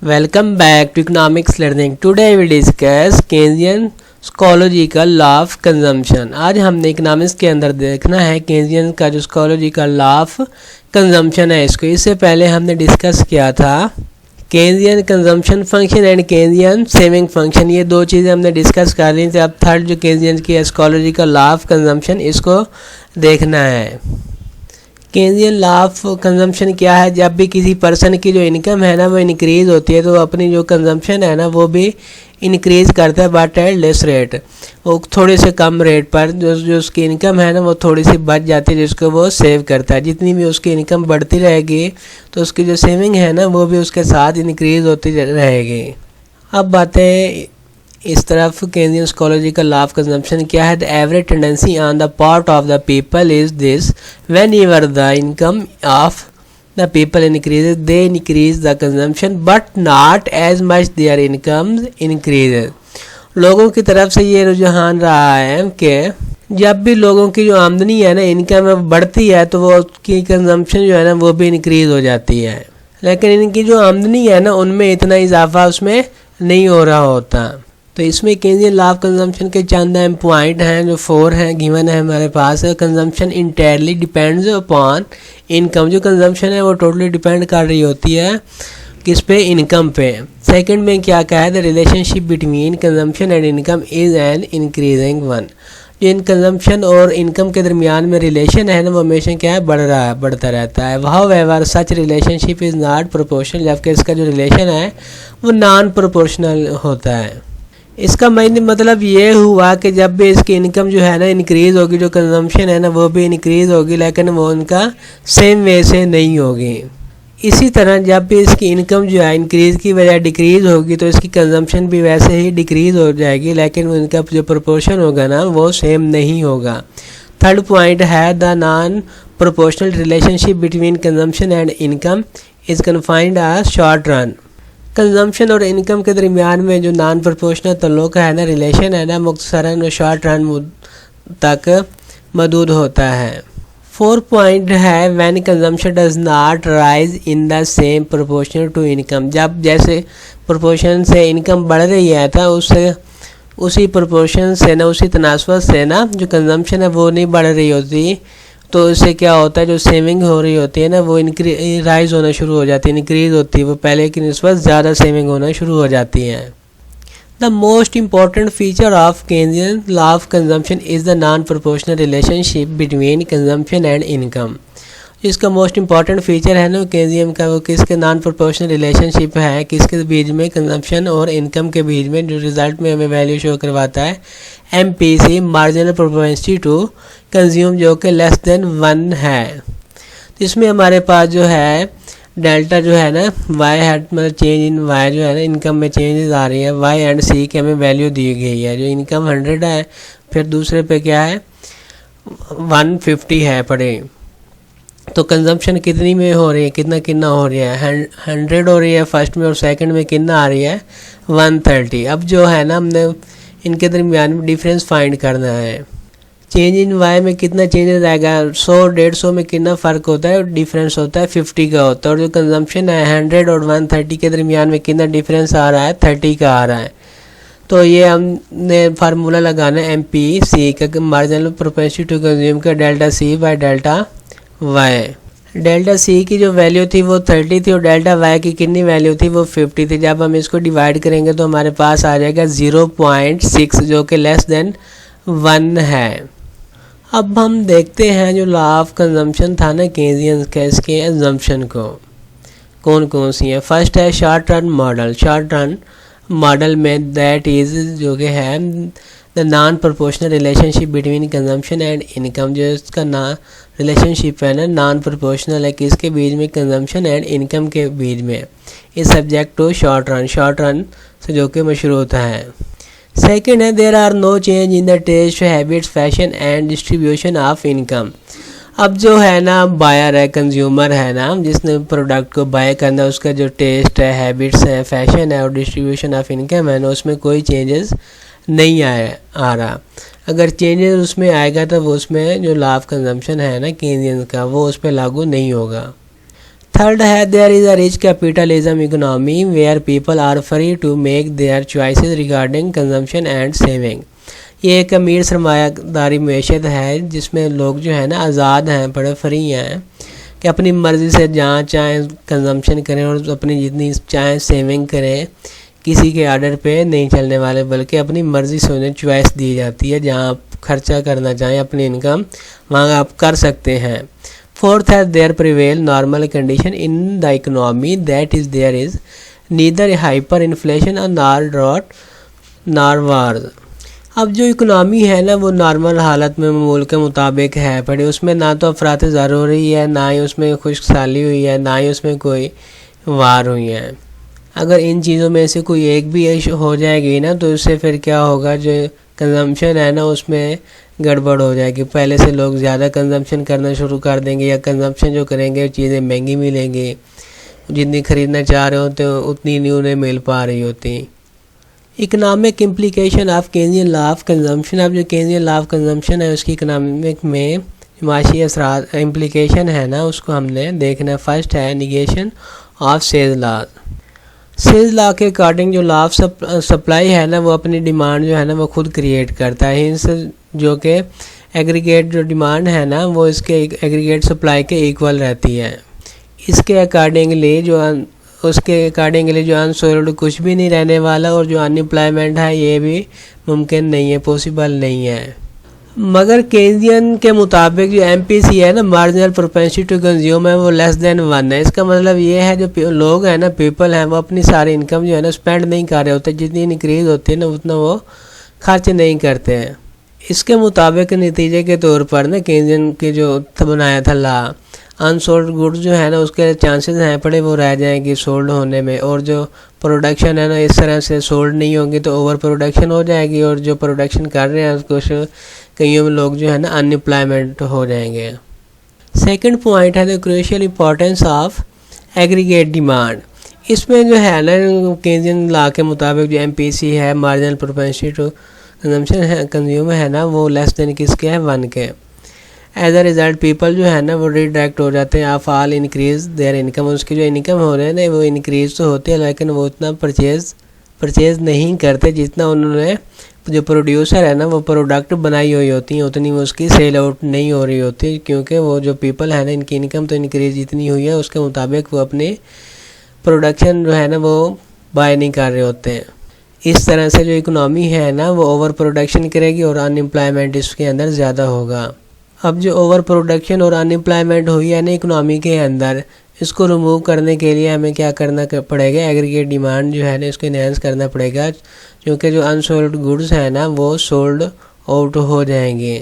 Welcome back to Economics Learning. Today we discuss Keynesian Psychological Law of Consumption. आज हमने economics के अंदर देखना है केन्जियन का जो साइकोलॉजिकल लॉ ऑफ कंजम्पशन है इसको। इससे पहले हमने डिस्कस किया था Keynesian consumption function and Keynesian saving function, ये दो चीज़ें हमने डिस्कस कर ली थी। अब थर्ड जो केन्जियन की साइकोलॉजिकल लॉ ऑफ कंजम्पशन इसको देखना है। केन्जियन लॉ ऑफ कंजम्पशन क्या है? जब भी किसी पर्सन की जो इनकम है ना वो इंक्रीज़ होती है तो अपनी जो कंजम्पशन है ना वो भी इंक्रीज़ करता है बट एट लेस रेट, वो थोड़े से कम रेट पर जो उसकी इनकम है ना वो थोड़ी सी बच जाती है जिसको वो सेव करता है। जितनी भी उसकी इनकम बढ़ती रहेगी तो उसकी जो सेविंग है ना वो भी उसके साथ इंक्रीज़ होती रहेगी। अब बातें इस तरफ Keynesian psychological law of consumption क्या है? The average tendency on the part of the people is this, whenever the income of the people increases they increase the consumption but not as much their income increases. लोगों की तरफ से ये रुझान रहा है कि जब भी लोगों की जो आमदनी है ना इनकम बढ़ती है तो वो उसकी कंजम्पशन जो है ना वो भी इंक्रीज हो जाती है, लेकिन इनकी जो आमदनी है ना उनमें इतना इजाफा उसमें नहीं हो रहा होता। तो इसमें केन्जियन लॉ ऑफ कंजम्पशन के चंद अहम पॉइंट हैं जो 4 हैं गिवन है हमारे पास। Consumption entirely depends upon income, जो कंजम्पशन है वो टोटली डिपेंड कर रही होती है किस पे? इनकम पे। सेकंड में क्या कहा है? The relationship between consumption and income is an increasing one. जो इन कंजम्पशन और इनकम के दरमियान में रिलेशन है ना वो हमेशा क्या है? बढ़ रहा है, बढ़ता रहता है। However such relationship is not proportional, जबकि इसका जो रिलेशन है वो नॉन प्रोपोर्शनल होता है। इसका मतलब ये हुआ कि जब भी इसकी इनकम जो है ना इंक्रीज़ होगी, जो कंजम्पशन है ना वो भी इंक्रीज़ होगी, लेकिन वो उनका सेम वे से नहीं होगी। इसी तरह जब भी इसकी इनकम जो है इंक्रीज़ की बजाय डिक्रीज़ होगी तो इसकी कंजम्पशन भी वैसे ही डिक्रीज़ हो जाएगी, लेकिन इनका जो प्रोपोर्शन होगा ना वो सेम नहीं होगा। थर्ड पॉइंट है the non proportional relationship between consumption and income is confined a short run. Consumption और इनकम के दरमियान में जो नॉन प्रोपोर्शनल तल्लुक़ है ना, रिलेशन है ना, मुख्तसरन शॉर्ट रन तक महदूद होता है। 4 पॉइंट है when consumption does not rise in the same proportion to income. जब जैसे प्रोपोर्शन से इनकम बढ़ रही है तो उससे उसी प्रोपोर्शन से ना, उसी तनासबत से ना जो कंजम्पशन है वो नहीं बढ़ रही होती, तो इससे क्या होता है जो सेविंग हो रही होती है ना वो राइज होना शुरू हो जाती है, इंक्रीज़ होती है, वो पहले की निस्बत ज़्यादा सेविंग होना शुरू हो जाती है। The most important feature of Keynesian law of consumption is the non proportional relationship between consumption and income. इसका मोस्ट इंपॉर्टेंट फीचर है ना केन्जियन का, वो किसके नॉन प्रोपोर्शनल रिलेशनशिप है किसके बीच में? कंजम्पशन और इनकम के बीच में, जो रिज़ल्ट में हमें वैल्यू शो करवाता है MPC, marginal propensity to consume, जो कि लेस देन 1 है। तो इसमें हमारे पास जो है डेल्टा जो है ना वाई है, मतलब चेंज इन वाई जो है ना इनकम में चेंजेस आ रही है। वाई एंड सी की हमें वैल्यू दी गई है, जो इनकम 100 है, फिर दूसरे पे क्या है 150 है पड़े, तो कंजम्पशन कितनी में हो रही है, कितना हो रहा है? 100 हो रही है फर्स्ट में, और सेकंड में कितना आ रही है 130। अब जो है ना हमने इनके दरमियान में डिफरेंस फाइंड करना है। चेंज इन वाई में कितना चेंजेस आएगा? 100-150 में कितना फ़र्क होता है? डिफरेंस होता है 50 का होता है। और जो कंजम्पशन है 100 और 130 के दरमियान में कितना डिफरेंस आ रहा है? 30 का आ रहा है। तो ये हमने फार्मूला लगाना है MPC का, मार्जिनल प्रोपेंसिटी टू कंज्यूम का, delta C by delta Y. Delta C की जो वैल्यू थी वो 30 थी और डेल्टा वाई की कितनी वैल्यू थी? वो 50 थी। जब हम इसको डिवाइड करेंगे तो हमारे पास आ जाएगा 0.6, जो कि लेस देन 1 है। अब हम देखते हैं जो लॉ ऑफ कंजम्पशन था ना केन्जियन का, इसके एग्जम्पशन को कौन कौन सी है। फर्स्ट है short run model. Short run model में दैट इज़ जो कि है the non proportional relationship between consumption and income. जो इसका रिलेशनशिप है ना नॉन प्रोपोर्शनल है किसके बीच में? कंजम्पशन एंड इनकम के बीच में। इस सब्जेक्ट टू शॉर्ट रन से जो कि मशहूर होता है। सेकेंड है there are no change in the taste, habits, fashion and distribution of income. अब जो है ना बायर है, कंज्यूमर है ना, जिसने प्रोडक्ट को बाय करना है, उसका जो टेस्ट है, हैबिट्स है, फैशन है और डिस्ट्रीब्यूशन ऑफ इनकम है ना उसमें कोई चेंजेस नहीं आ रहा। अगर चेंजेस उसमें आएगा तो वो उसमें जो लॉ ऑफ कंजम्पशन है ना केन्जियन का वो उस पर लागू नहीं होगा। थर्ड है there is a rich capitalism economy where people are free to make their choices regarding consumption and saving. ये एक अमीर सरमायादारी मैशत है जिसमें लोग जो है ना आज़ाद हैं, बड़े फ्री हैं कि अपनी मर्ज़ी से जहाँ चाहें कंजम्पशन करें और अपनी जितनी चाहें सेविंग करें, किसी के आर्डर पे नहीं चलने वाले, बल्कि अपनी मर्ज़ी से उन्हें चॉइस दी जाती है। जहाँ आप खर्चा करना चाहें अपनी इनकम वहाँ आप कर सकते हैं। फोर्थ है there prevail normal condition in the economy that is there is neither hyper inflation or nor drought नार वार्स। अब जो इकोनॉमी है ना वो नॉर्मल हालत में मामूल के मुताबिक है, बड़े उसमें ना तो अफरात ज़र हो रही है, ना ही उसमें खुश्क साली हुई है, ना ही उसमें कोई वार हुई है। अगर इन चीज़ों में से कोई एक भी हो जाएगी ना तो उससे फिर क्या होगा, जो कंजम्पशन है ना उसमें गड़बड़ हो जाएगी। पहले से लोग ज़्यादा कंजम्पशन करना शुरू कर देंगे, या कंजम्पशन जो करेंगे चीज़ें महंगी मिलेंगी, जितनी ख़रीदना चाह रहे होते हैं उतनी नहीं उन्हें मिल पा रही होती। इकनॉमिक इम्प्लीकेशन ऑफ केंद्रीय लॉ ऑफ कंजम्पशन। अब जो केंद्रीय लॉ ऑफ कंजम्पशन है उसकी इकनॉमिक में माशी असरात इम्प्लीकेशन है ना उसको हमने देखना। फर्स्ट है निगेशन ऑफ सेल्स लॉ। सेल्स लॉ के अकॉर्डिंग जो लॉ ऑफ सप्लाई है ना वो अपनी डिमांड जो है ना वो खुद क्रिएट करता है। हिंस जो कि एग्रीगेट जो डिमांड है ना वो इसके एग्रीगेट सप्लाई के इक्वल रहती है। इसके अकॉर्डिंगली जो अनसोल्ड कुछ भी नहीं रहने वाला, और जो अनएम्प्लॉयमेंट है ये भी मुमकिन नहीं है, पॉसिबल नहीं है। मगर केंद्रियन के मुताबिक जो MPC है ना मार्जिनल प्रोपेंसिटी टू कंज्यूम है वो लेस देन 1 है। इसका मतलब ये है जो लोग हैं ना पीपल हैं वो अपनी सारी इनकम जो है ना स्पेंड नहीं कर रहे होते, जितनी इंक्रीज होती है ना उतना वो खर्च नहीं करते हैं। इसके मुताबिक नतीजे के तौर पर ना केंद्रियन के जो बनाया था लॉ, अनसोल्ड गुड्स जो है ना उसके चांसेस हैं पड़े वो रह जाएंगी सोल्ड होने में, और जो प्रोडक्शन है ना इस तरह से सोल्ड नहीं होंगी तो ओवर प्रोडक्शन हो जाएगी, और जो प्रोडक्शन कर रहे हैं उसको कईयों में लोग जो है ना अनएम्प्लॉयमेंट हो जाएंगे। सेकंड पॉइंट है the crucial importance of aggregate demand. इसमें जो है ना केंद्रीय लॉ के मुताबिक जो MPC है मार्जिनल प्रोपेंसिटी टू कंजम्पशन है कंज्यूमर है ना वो लेस देन किसके है 1 के। एज अ रिजल्ट पीपल जो है ना वो रिडायरेक्ट हो जाते हैं of all increase their income. उसकी जो इनकम हो रहे हैं ना वो इंक्रीज तो होती है लेकिन वो उतना परचेज नहीं करते जितना उन्होंने जो प्रोड्यूसर है ना वो प्रोडक्ट बनाई हुई होती है उतनी वो उसकी सेल आउट नहीं हो रही होती, क्योंकि वो जो पीपल है ना इनकी इनकम तो इंक्रीज जितनी हुई है उसके मुताबिक वो अपनी प्रोडक्शन जो है ना वो बाय नहीं कर रहे होते हैं। इस तरह से जो इकोनॉमी है ना वो ओवर प्रोडक्शन करेगी और अनएम्प्लॉयमेंट इसके अंदर ज़्यादा होगा। अब जो ओवर प्रोडक्शन और अनएम्प्लॉयमेंट हुई है ना इकोनॉमी के अंदर, इसको रिमूव करने के लिए हमें क्या करना पड़ेगा, एग्रीगेट डिमांड जो है ना इसको इनहेंस करना पड़ेगा, क्योंकि जो अनसोल्ड गुड्स है ना वो सोल्ड आउट हो जाएंगे।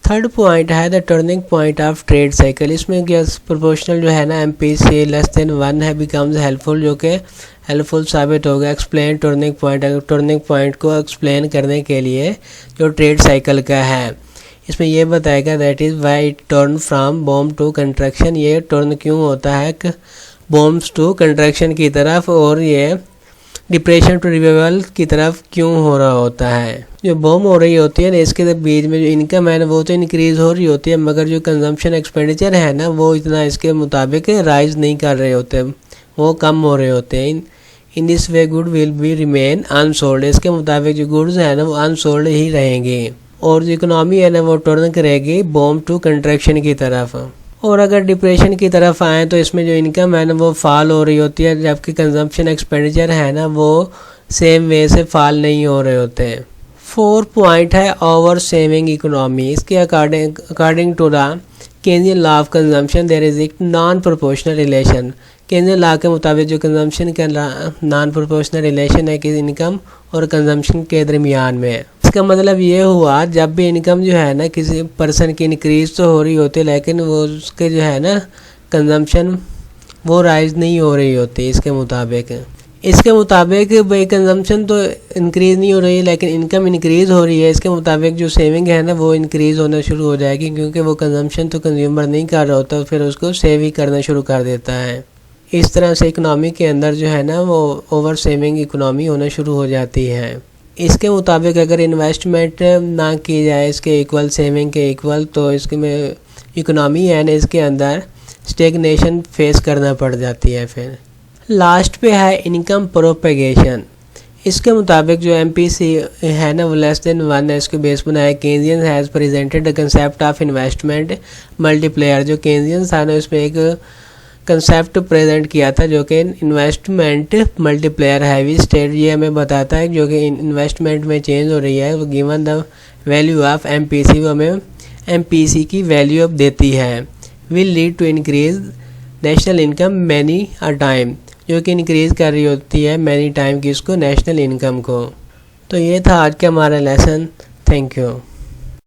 थर्ड पॉइंट है the turning point of trade cycle. इसमें क्या प्रोपोर्शनल जो है ना MPC लेस देन 1 है बिकम्स हेल्पफुल, जो कि हेल्पफुल साबित होगा। Explain turning point, turning point को एक्सप्लेन करने के लिए जो ट्रेड साइकिल का है इसमें ये बताएगा that is why it turn from boom to contraction. ये टर्न क्यों होता है बॉम्ब्स टू कंट्रैक्शन की तरफ, और ये डिप्रेशन टू रिवाइवल की तरफ क्यों हो रहा होता है। जो बॉम्ब हो रही होती है ना इसके बीच में जो इनकम है ना वो तो इंक्रीज़ हो रही होती है, मगर जो कंजम्पशन एक्सपेंडिचर है ना वो इतना इसके मुताबिक राइज नहीं कर रहे होते, वो कम हो रहे होते हैं। In this way good will be remain unsold. इसके मुताबिक जो गुड्स हैं ना वो अनसोल्ड ही रहेंगे, और जो इकोनॉमी है ना वो टर्न करेगी बॉम्ब टू कंट्रैक्शन की तरफ। और अगर डिप्रेशन की तरफ आए तो इसमें जो इनकम है ना वो फॉल हो रही होती है, जबकि कंजम्पशन एक्सपेंडिचर है ना वो सेम वे से फॉल नहीं हो रहे होते हैं। 4 पॉइंट है ओवर सेविंग इकोनॉमी। इसके अकॉर्डिंग टू द केंद्रीय law of consumption there is एक नॉन प्रोपोर्शनल रिलेशन। केंद्रीय लॉ के मुताबिक जो कंजम्पशन का नॉन प्रोपोर्शनल रिलेशन है कि इनकम और कंजम्पशन के दरमियान में है। इसका मतलब ये हुआ जब भी इनकम जो है ना किसी पर्सन की इंक्रीज तो हो रही होती है लेकिन वो उसके जो है ना कंजम्पशन वो राइज नहीं हो रही होती। इसके मुताबिक भाई कंजम्पशन तो इंक्रीज़ नहीं हो रही है लेकिन इनकम इंक्रीज़ हो रही है। इसके मुताबिक जो सेविंग है ना वो इंक्रीज़ होना शुरू हो जाएगी, क्योंकि वो कंजम्पशन तो कंज्यूमर नहीं कर रहा होता, फिर उसको सेव ही करना शुरू कर देता है। इस तरह से इकोनॉमी के अंदर जो है ना वो ओवर सेविंग इकोनॉमी होना शुरू हो जाती है। इसके मुताबिक अगर इन्वेस्टमेंट ना की जाए इसके इक्वल सेविंग के इक्वल, तो इसके में इकोनॉमी है ना इसके अंदर स्टेगनेशन फेस करना पड़ जाती है। फिर लास्ट पे है इनकम प्रोपेगेशन। इसके मुताबिक जो MPC है ना वो लेस देन 1 है, इसके बेस बनाया। Keynesian has presented the concept of investment multiplayer. जो केन्जियन था ना उसमें एक कंसेप्ट प्रेजेंट किया था जो कि इन्वेस्टमेंट मल्टीप्लेयर हैवी स्टेट। ये हमें बताता है जो कि इन्वेस्टमेंट में चेंज हो रही है, वो given the value of MPC, वो हमें MPC की वैल्यू अब देती है। Will lead to increase national income many a time, जो कि इंक्रीज़ कर रही होती है मैनी टाइम की उसको नेशनल इनकम को। तो ये था आज का हमारा लेसन। Thank you.